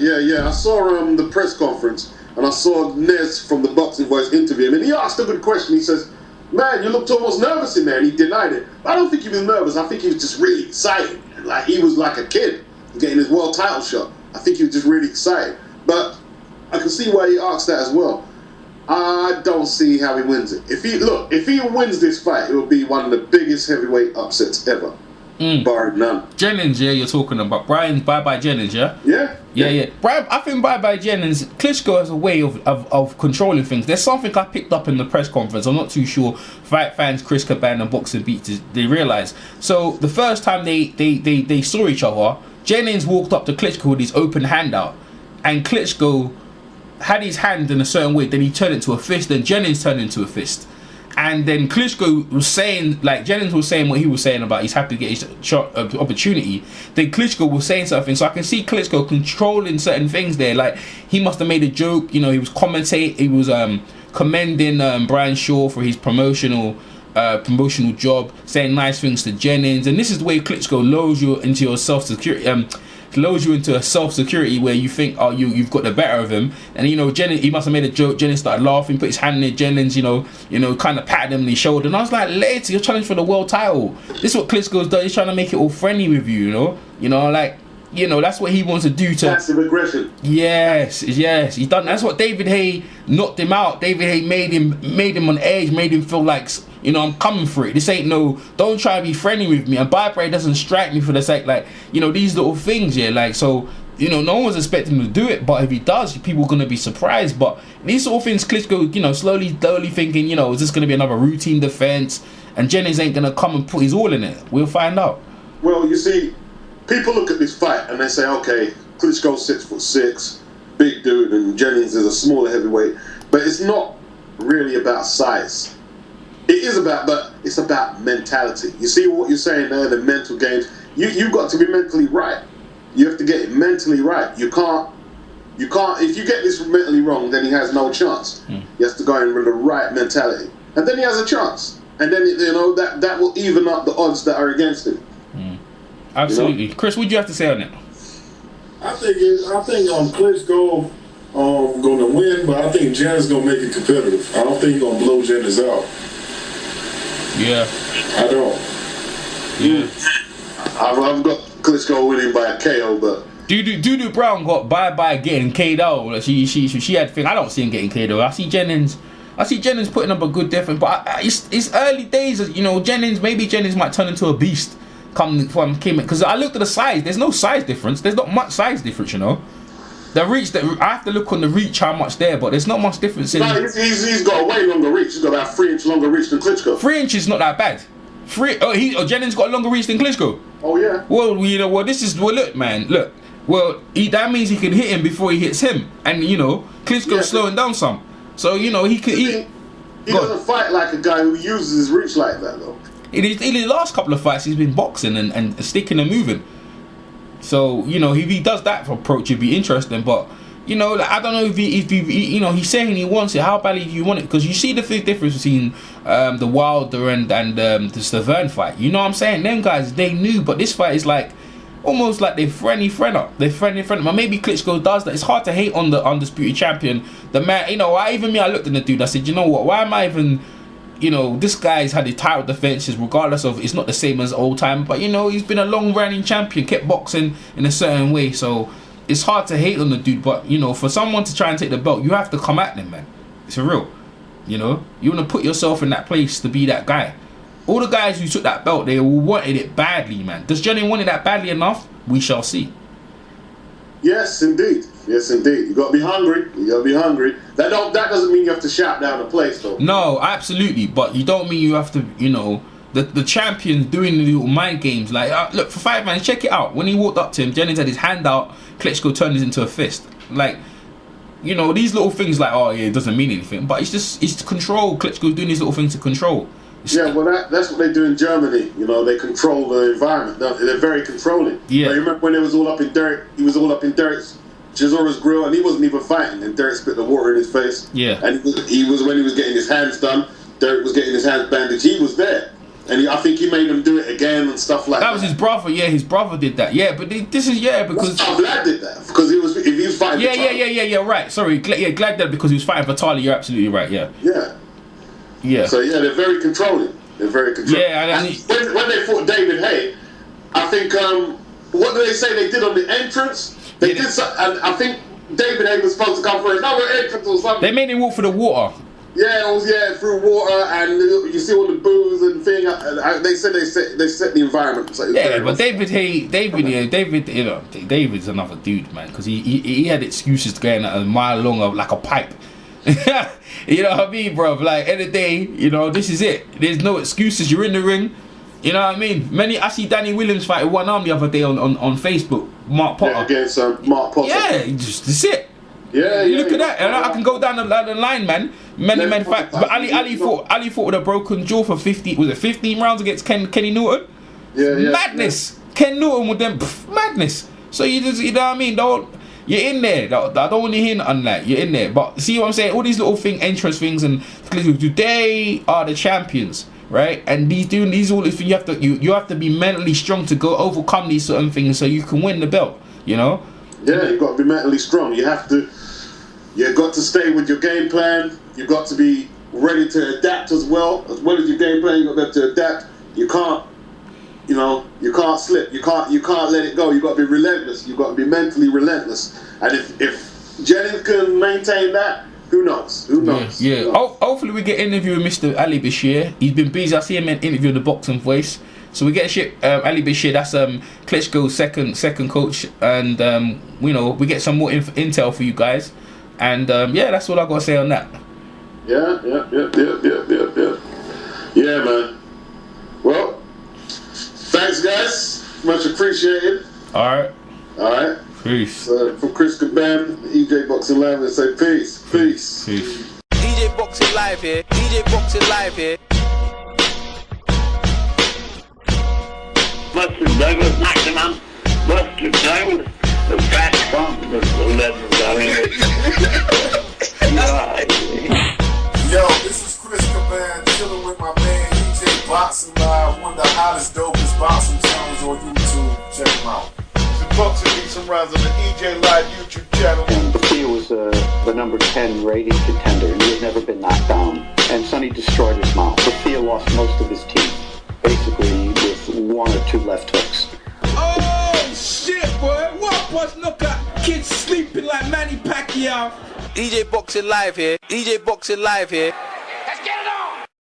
Yeah. I saw the press conference, and I saw Nez from the Boxing Voice interview him, and he asked a good question. He says, "Man, you looked almost nervous in there," and he denied it. But I don't think he was nervous. I think he was just really excited. Like, he was like a kid getting his world title shot. I think he was just really excited. But I can see why he asked that as well. I don't see how he wins it. If he wins this fight, it will be one of the biggest heavyweight upsets ever. Bar none. Jennings, yeah, you're talking about. Brian, bye Jennings, yeah? Yeah. Brian, I think bye Jennings, Klitschko has a way of controlling things. There's something I picked up in the press conference. I'm not too sure. Fight fans, Chris Cabana and Boxing Beats, they realise. So the first time they saw each other, Jennings walked up to Klitschko with his open hand out, and Klitschko had his hand in a certain way. Then he turned it to a fist. Then Jennings turned into a fist. And then Klitschko was saying, like, Jennings was saying what he was saying about he's happy to get his shot opportunity. Then Klitschko was saying something, so I can see Klitschko controlling certain things there. Like, he must have made a joke, he was commentating, he was commending Brian Shaw for his promotional job, saying nice things to Jennings. And this is the way Klitschko lowers you into your self-security, lowers you into a self-security where you think, oh, you've got the better of him. And Jennings, he must have made a joke. Jennings started laughing, put his hand in Jennings, kind of patted him on his shoulder. And I was like, later, you're challenging for the world title. This is what Klitschko's done. He's trying to make it all friendly with you, that's what he wants to do to passive aggression. Yes, he's done. That's what David Haye knocked him out. David Haye made him on edge, made him feel like, I'm coming for it. This ain't don't try to be friendly with me. And Bypray doesn't strike me for the sake, these little things, so no one's expecting him to do it, but if he does, people are going to be surprised. But these sort of things, Klitschko, slowly thinking, is this going to be another routine defense, and Jennings ain't going to come and put his all in it. We'll find out. Well, you see, people look at this fight and they say, okay, Klitschko's 6'6", big dude, and Jennings is a smaller heavyweight, but it's not really about size. It is but it's about mentality. You see what you're saying there, the mental games. You've got to be mentally right. You have to get it mentally right. You can't. If you get this mentally wrong, then he has no chance. He has to go in with the right mentality, and then he has a chance. And then that will even up the odds that are against him. Absolutely, Chris. What do you have to say on it? I think Klitschko going to win, but I think Jennings going to make it competitive. I don't think he's going to blow Jennings out. Yeah. I don't. Yeah. I've got Klitschko winning by a KO, but Dudu Brown got bye getting KO. She had thing. I don't see him getting KO. I see Jennings putting up a good defense, but it's early days. Jennings might turn into a beast. Because I looked at the size. There's no size difference. There's not much size difference. The reach, I have to look on the reach how much there, but there's not much difference in. No, he's got a way longer reach. He's got about 3 inch longer reach than Klitschko. 3 inches not that bad. Jennings got a longer reach than Klitschko. Oh yeah. Well, look, man, look. Well, that means he can hit him before he hits him, and Klitschko's slowing down some. So he could. He doesn't fight like a guy who uses his reach like that though. In the last couple of fights, he's been boxing and sticking and moving. So if he does that approach, it'd be interesting. But I don't know if he he's saying he wants it. How badly do you want it? Because you see the difference between the Wilder and the Stavern fight. You know what I'm saying? Them guys, they knew, but this fight is like almost like they're friendly friend up. They're friendly friend up. But maybe Klitschko does that. It's hard to hate on the undisputed champion. The man, I looked at the dude. I said, you know what? Why am I even? This guy's had his title defenses, regardless of it's not the same as old time, but he's been a long running champion, kept boxing in a certain way, so it's hard to hate on the dude. But for someone to try and take the belt, you have to come at them, man. It's for real. You want to put yourself in that place to be that guy. All the guys who took that belt, they all wanted it badly, man. Does Johnny want it that badly enough? We shall see. Yes, indeed. You got to be hungry. That doesn't mean you have to shout down the place, though. No, absolutely. But you don't mean you have to. The champion's doing the little mind games. Like, look, for fight fans, check it out. When he walked up to him, Jennings had his hand out. Klitschko turned it into a fist. Like, these little things. Like, oh yeah, it doesn't mean anything. But it's to control. Klitschko's doing these little things to control. Yeah, well, that's what they do in Germany. They control the environment. They're very controlling. Yeah. But you remember when it was all up in Derek? He was all up in Derek's Chisora's grill, and he wasn't even fighting. And Derek spit the water in his face. Yeah. And he was when he was getting his hands done. Derek was getting his hands bandaged. He was there, and I think he made him do it again and stuff like that. That was his brother. Yeah, his brother did that. Yeah, but this is because Vlad did that because if fighting. Yeah. Right. Sorry. Glad that because he was fighting for Tali. You're absolutely right. Yeah. Yeah. So yeah, they're very controlling. Yeah, and when they fought David Haye, I think what do they say they did on the entrance? They did, and I think David Haye was supposed to come for another entrance or something. They made him walk for the water. Yeah, it was through water, and you see all the booze and thing. They said they set the environment. So but David's another dude, man, because he had excuses to going at a mile long of like a pipe. You know what I mean, bro? Like, end of the day, this is it. There's no excuses. You're in the ring. You know what I mean? I see Danny Williams fight one arm the other day on Facebook. Mark Potter. Yeah, against Mark Potter. Yeah, that's it. Yeah, Look at that. And I can go down the line, man. Many fights. But Ali fought with a broken jaw for 15 rounds against Kenny Norton? Yeah. Madness. Yeah. Ken Norton with them, madness. So you know what I mean? You're in there. I don't want to hear nothing like you're in there. But see what I'm saying? All these little entrance things, and they are the champions, right? And these all these things, you have to be mentally strong to go overcome these certain things so you can win the belt. Yeah, you've got to be mentally strong. You've got to stay with your game plan. You've got to be ready to adapt as well as your game plan. You've got to be able to adapt. You can't slip. You can't let it go. You've got to be relentless. You've got to be mentally relentless. And if Jennings can maintain that, who knows? Yeah. Hopefully we get an interview with Mr. Ali Bashir. He's been busy. I see him in interview in the Boxing Voice. So we get Ali Bashir. That's Klitschko's second coach, and we get some more intel for you guys. And that's all I gotta say on that. Yeah. Yeah, man. Well, thanks, guys. Much appreciated. All right. Peace. From Chris Caban, EJ Boxing Live, and say peace. EJ Boxing Live here. Buster Douglas knocked him out. Buster Douglas, the fat bump, the legend Yo, this is Chris Caban chilling with my man EJ Boxing Live, one of the hottest, dopest boxing channels on YouTube. Check him out. Boxing beats and runs on the EJ Live YouTube channel. And Bashir was the number 10 rated contender, and he had never been knocked down. And Sonny destroyed his mouth. Bashir lost most of his teeth, basically with one or two left hooks. Oh shit, boy! What was look at kids sleeping like Manny Pacquiao? EJ Boxing Live here.